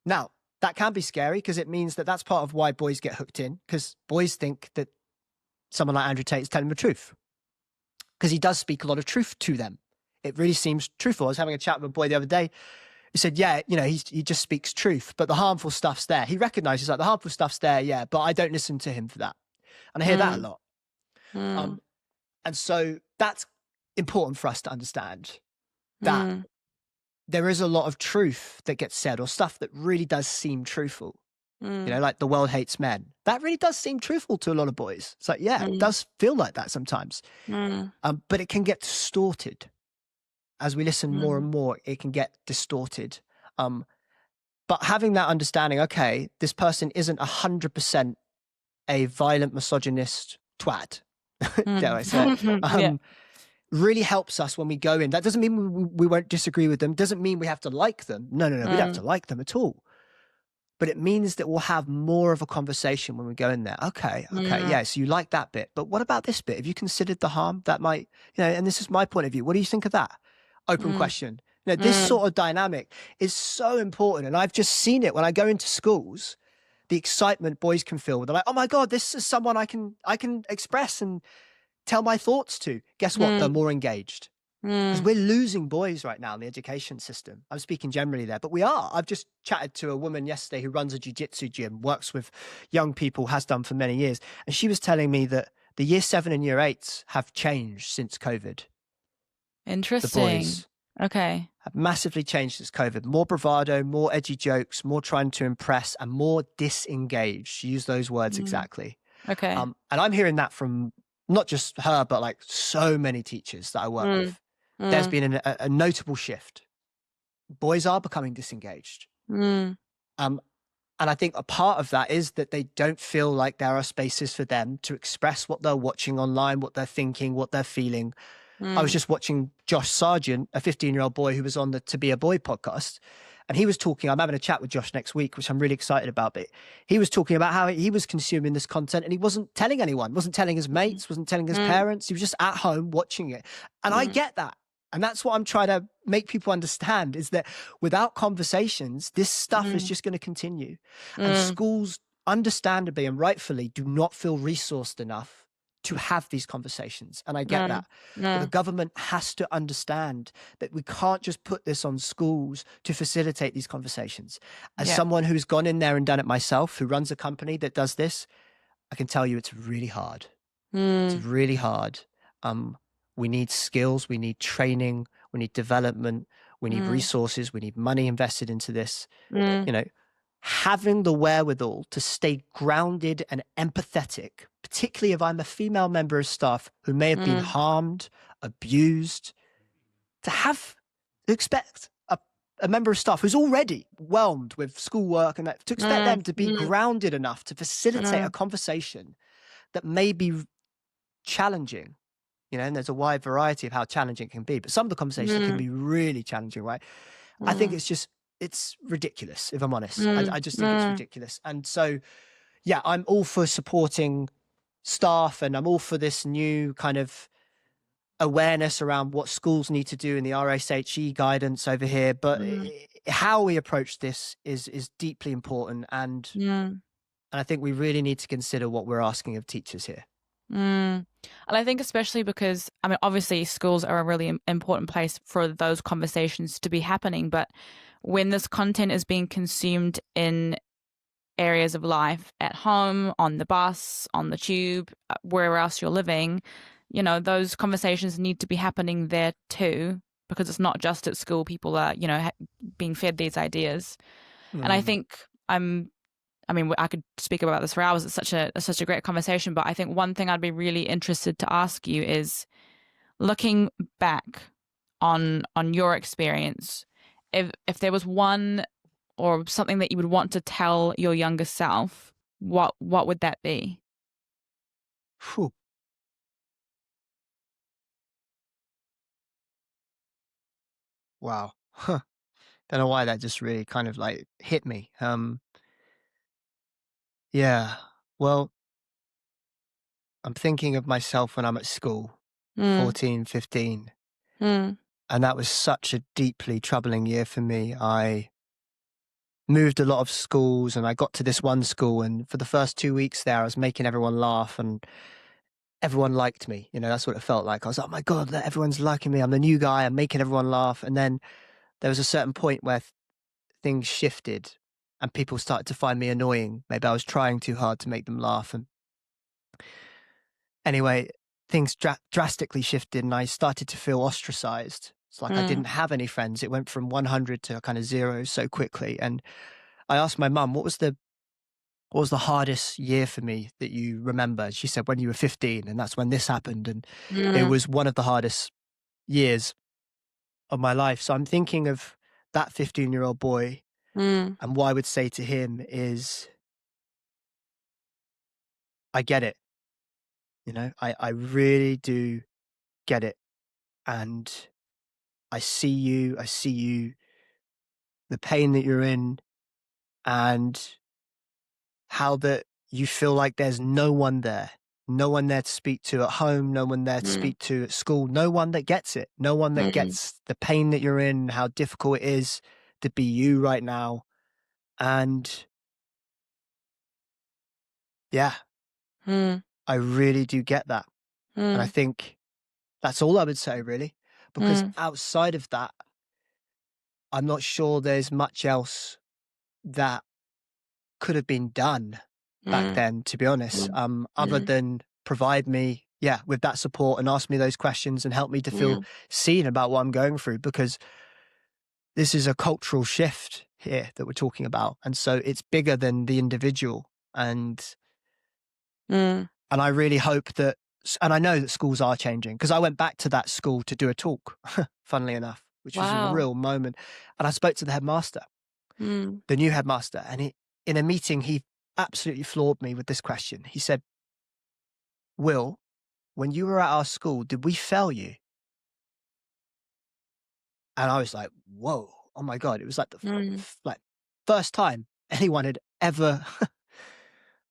Now, that can be scary because it means that that's part of why boys get hooked in, because boys think that someone like Andrew Tate is telling the truth. Because he does speak a lot of truth to them. It really seems truthful. I was having a chat with a boy the other day He said, yeah, he just speaks truth, but the harmful stuff's there. He recognizes like the harmful stuff's there, yeah, but I don't listen to him for that. And I hear that a lot. And so that's important for us to understand that there is a lot of truth that gets said, or stuff that really does seem truthful. Like the world hates men. That really does seem truthful to a lot of boys. It's like, yeah, it does feel like that sometimes. But it can get distorted. As we listen more and more, it can get distorted. But having that understanding, okay, this person isn't 100% a violent misogynist twat, dare I say, really helps us when we go in. That doesn't mean we won't disagree with them. Doesn't mean we have to like them. No, we don't have to like them at all. But it means that we'll have more of a conversation when we go in there. Okay, yeah, so you like that bit. But what about this bit? Have you considered the harm that might, and this is my point of view. What do you think of that? Open question. This sort of dynamic is so important. And I've just seen it when I go into schools, the excitement boys can feel. They're like, oh my God, this is someone I can express and tell my thoughts to. Guess what? They're more engaged. Because we're losing boys right now in the education system. I'm speaking generally there, but we are. I've just chatted to a woman yesterday who runs a jiu-jitsu gym, works with young people, has done for many years. And she was telling me that the year 7 and year 8s have changed since COVID. Interesting. The boys okay. have massively changed since COVID. More bravado, more edgy jokes, more trying to impress, and more disengaged. She used those words exactly. Okay. And I'm hearing that from not just her, but like so many teachers that I work with. There's been a notable shift. Boys are becoming disengaged. And I think a part of that is that they don't feel like there are spaces for them to express what they're watching online, what they're thinking, what they're feeling. I was just watching Josh Sargent, a 15-year-old boy who was on the To Be a Boy podcast. And he was talking, I'm having a chat with Josh next week, which I'm really excited about. But he was talking about how he was consuming this content and he wasn't telling anyone, wasn't telling his mates, wasn't telling his parents. He was just at home watching it. And I get that. And that's what I'm trying to make people understand, is that without conversations, this stuff is just going to continue. And schools, understandably and rightfully, do not feel resourced enough to have these conversations. And I get that. But the government has to understand that we can't just put this on schools to facilitate these conversations. As someone who's gone in there and done it myself, who runs a company that does this, I can tell you it's really hard. It's really hard. We need skills, we need training, we need development, we need resources, we need money invested into this. Having the wherewithal to stay grounded and empathetic, particularly if I'm a female member of staff who may have been harmed, abused, to expect a member of staff who's already whelmed with schoolwork and that, to expect them to be grounded enough to facilitate a conversation that may be challenging. And there's a wide variety of how challenging it can be, but some of the conversations can be really challenging, right? I think it's ridiculous, if I'm honest. I just think it's ridiculous. And so, yeah, I'm all for supporting staff and I'm all for this new kind of awareness around what schools need to do in the RSHE guidance over here. But how we approach this is deeply important. And I think we really need to consider what we're asking of teachers here. And I think especially because, obviously schools are a really important place for those conversations to be happening. But when this content is being consumed in areas of life, at home, on the bus, on the tube, wherever else you're living, those conversations need to be happening there too, because it's not just at school. People are, being fed these ideas. And I think I could speak about this for hours. It's such a great conversation. But I think one thing I'd be really interested to ask you is, looking back on your experience, if there was one or something that you would want to tell your younger self, what would that be? Whew. Wow. Don't know why that just really kind of like hit me. Yeah. Well, I'm thinking of myself when I'm at school, 14, 15. And that was such a deeply troubling year for me. I moved a lot of schools and I got to this one school, and for the first 2 weeks there, I was making everyone laugh and everyone liked me. That's what it felt like. I was like, oh my God, everyone's liking me. I'm the new guy. I'm making everyone laugh. And then there was a certain point where things shifted and people started to find me annoying. Maybe I was trying too hard to make them laugh. And anyway, things drastically shifted and I started to feel ostracized. It's like I didn't have any friends. It went from 100 to kind of 0 so quickly. And I asked my mum, what was the hardest year for me that you remember? She said, when you were 15, and that's when this happened. And it was one of the hardest years of my life. So I'm thinking of that 15-year-old boy, and what I would say to him is, I get it. I really do get it. And I see you, the pain that you're in, and how that you feel like there's no one there to speak to at home, no one there to speak to at school, no one that gets it, no one that gets the pain that you're in, how difficult it is to be you right now. And yeah, I really do get that. And I think that's all I would say, really, because outside of that, I'm not sure there's much else that could have been done back then, to be honest, other than provide me, with that support and ask me those questions and help me to feel seen about what I'm going through, because this is a cultural shift here that we're talking about. And so it's bigger than the individual. And I really hope that, and I know that schools are changing, because I went back to that school to do a talk, funnily enough, which was a real moment. And I spoke to the headmaster, the new headmaster, and in a meeting, he absolutely floored me with this question. He said, Will, when you were at our school, did we fail you? And I was like, whoa, oh my God. It was like the first time anyone had ever,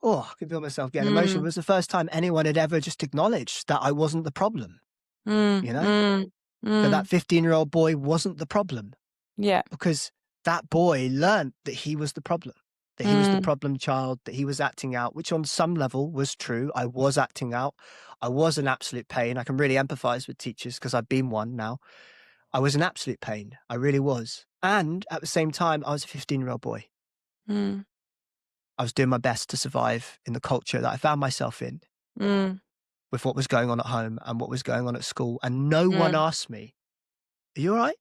I can feel myself getting emotional. It was the first time anyone had ever just acknowledged that I wasn't the problem, that 15-year-old boy wasn't the problem. Yeah. Because that boy learned that he was the problem, that he was the problem child, that he was acting out, which on some level was true. I was acting out. I was an absolute pain. I can really empathize with teachers because I've been one now. I was an absolute pain. I really was. And at the same time, I was a 15-year-old boy. I was doing my best to survive in the culture that I found myself in, with what was going on at home and what was going on at school. And no one asked me, are you all right?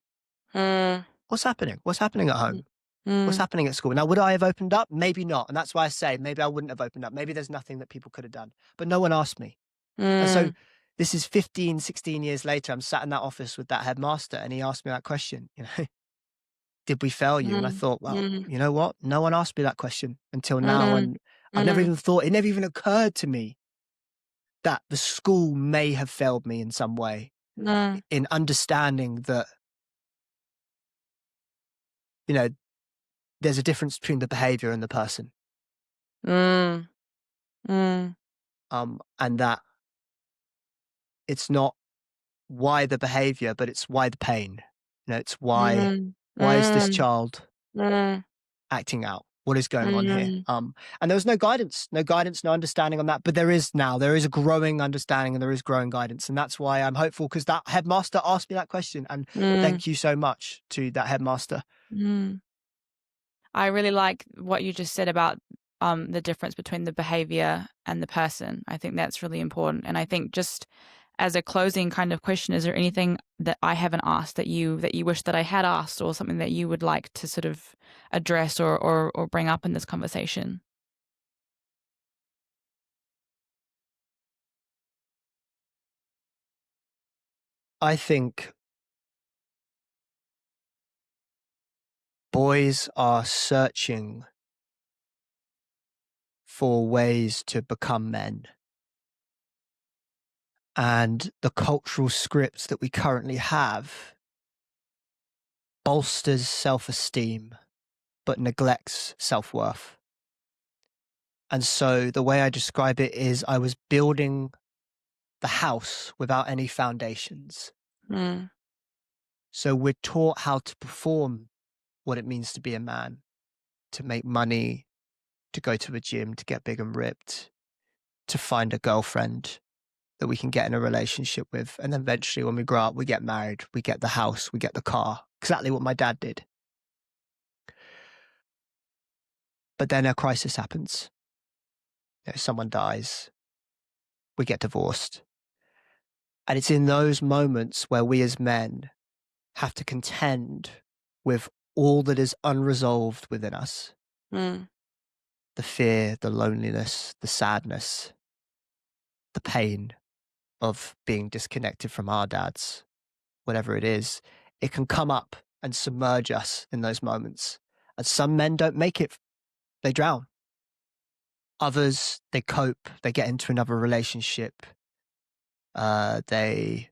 What's happening? What's happening at home? What's happening at school? Now, would I have opened up? Maybe not. And that's why I say maybe I wouldn't have opened up. Maybe there's nothing that people could have done. But no one asked me. And so this is 15, 16 years later. I'm sat in that office with that headmaster and he asked me that question, did we fail you? And I thought, well, you know what? No one asked me that question until now. And I've never even thought, it never even occurred to me that the school may have failed me in some way in understanding that, there's a difference between the behavior and the person. And that it's not why the behavior, but it's why the pain. It's why is this child acting out? What is going on here? And there was no guidance, no understanding on that. But there is now. There is a growing understanding and there is growing guidance. And that's why I'm hopeful, because that headmaster asked me that question. And thank you so much to that headmaster. I really like what you just said about the difference between the behavior and the person. I think that's really important. And I think, just as a closing kind of question, is there anything that I haven't asked that you wish that I had asked, or something that you would like to sort of address or bring up in this conversation? I think boys are searching for ways to become men. And the cultural scripts that we currently have bolsters self-esteem, but neglects self-worth. And so the way I describe it is, I was building the house without any foundations. So we're taught how to perform what it means to be a man, to make money, to go to a gym, to get big and ripped, to find a girlfriend that we can get in a relationship with. And then eventually when we grow up, we get married, we get the house, we get the car. Exactly what my dad did. But then a crisis happens. Someone dies. We get divorced. And it's in those moments where we as men have to contend with all that is unresolved within us. Mm. The fear, the loneliness, the sadness, the pain of being disconnected from our dads, whatever it is. It can come up and submerge us in those moments. And some men don't make it. They drown. Others, they cope. They get into another relationship. They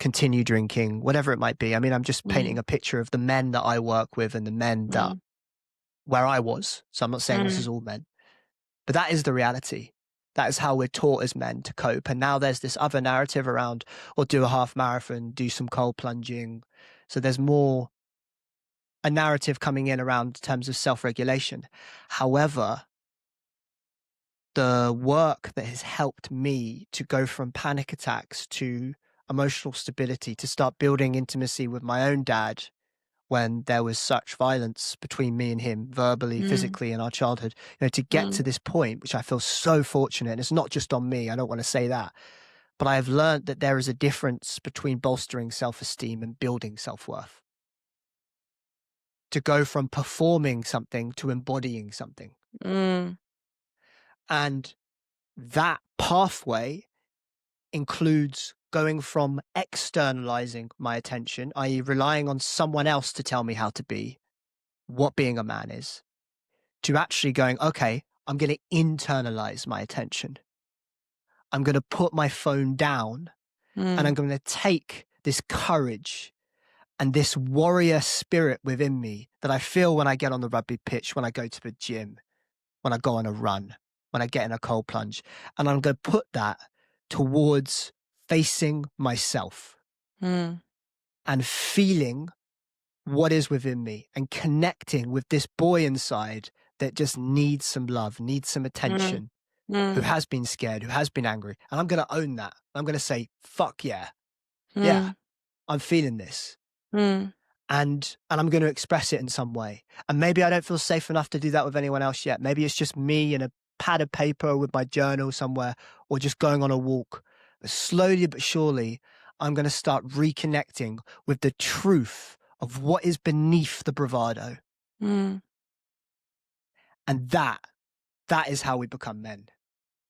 continue drinking, whatever it might be. I mean, I'm just painting a picture of the men that I work with and the men that where I was. So I'm not saying this is all men, but that is the reality. That is how we're taught as men to cope. And now there's this other narrative around, or do a half marathon, do some cold plunging. So there's more a narrative coming in around terms of self-regulation. However, the work that has helped me to go from panic attacks to emotional stability, to start building intimacy with my own dad when there was such violence between me and him, verbally, physically, in our childhood, to get to this point, which I feel so fortunate. And it's not just on me. I don't want to say that. But I have learned that there is a difference between bolstering self-esteem and building self-worth. To go from performing something to embodying something. And that pathway includes going from externalizing my attention, i.e. relying on someone else to tell me how to be, what being a man is, to actually going, okay, I'm going to internalize my attention. I'm going to put my phone down and I'm going to take this courage and this warrior spirit within me that I feel when I get on the rugby pitch, when I go to the gym, when I go on a run, when I get in a cold plunge. And I'm going to put that towards facing myself and feeling what is within me and connecting with this boy inside that just needs some love, needs some attention, who has been scared, who has been angry. And I'm going to own that. I'm going to say, fuck yeah. Yeah, I'm feeling this. And I'm going to express it in some way. And maybe I don't feel safe enough to do that with anyone else yet. Maybe it's just me and a pad of paper with my journal somewhere, or just going on a walk. But slowly but surely, I'm going to start reconnecting with the truth of what is beneath the bravado. And that is how we become men,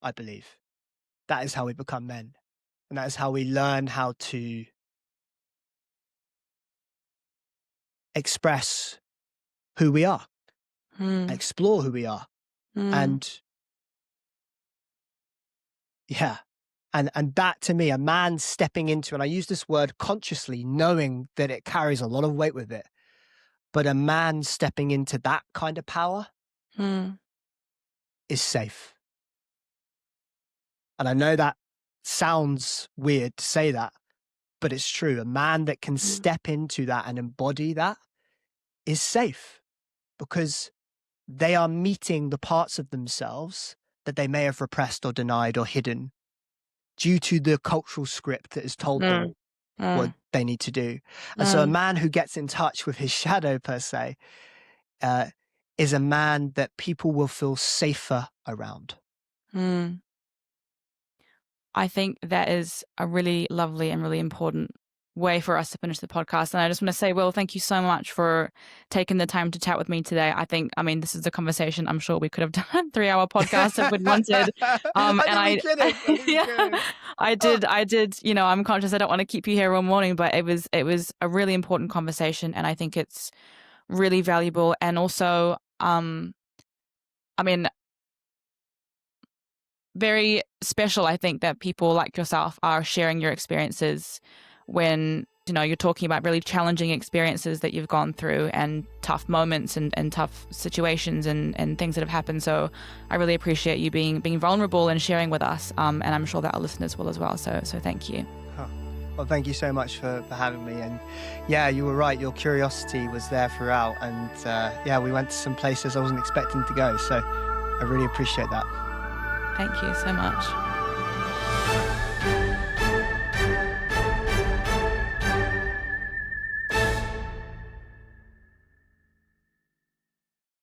I believe. That is how we become men. And that is how we learn how to express who we are, explore who we are. And yeah. And that to me, a man stepping into, and I use this word consciously, knowing that it carries a lot of weight with it, but a man stepping into that kind of power is safe. And I know that sounds weird to say that, but it's true. A man that can step into that and embody that is safe, because they are meeting the parts of themselves that they may have repressed or denied or hidden due to the cultural script that has told them what they need to do. And so a man who gets in touch with his shadow, per se, is a man that people will feel safer around. I think that is a really lovely and really important way for us to finish the podcast. And I just want to say, Will, thank you so much for taking the time to chat with me today. I mean, this is a conversation I'm sure we could have done a 3-hour podcast if we'd wanted. I did, I'm conscious I don't want to keep you here all morning, but it was a really important conversation. And I think it's really valuable. And also, very special, I think, that people like yourself are sharing your experiences when, you're talking about really challenging experiences that you've gone through and tough moments and tough situations and things that have happened. So I really appreciate you being vulnerable and sharing with us. And I'm sure that our listeners will as well. So thank you. Well, thank you so much for having me. And yeah, you were right. Your curiosity was there throughout. And we went to some places I wasn't expecting to go. So I really appreciate that. Thank you so much.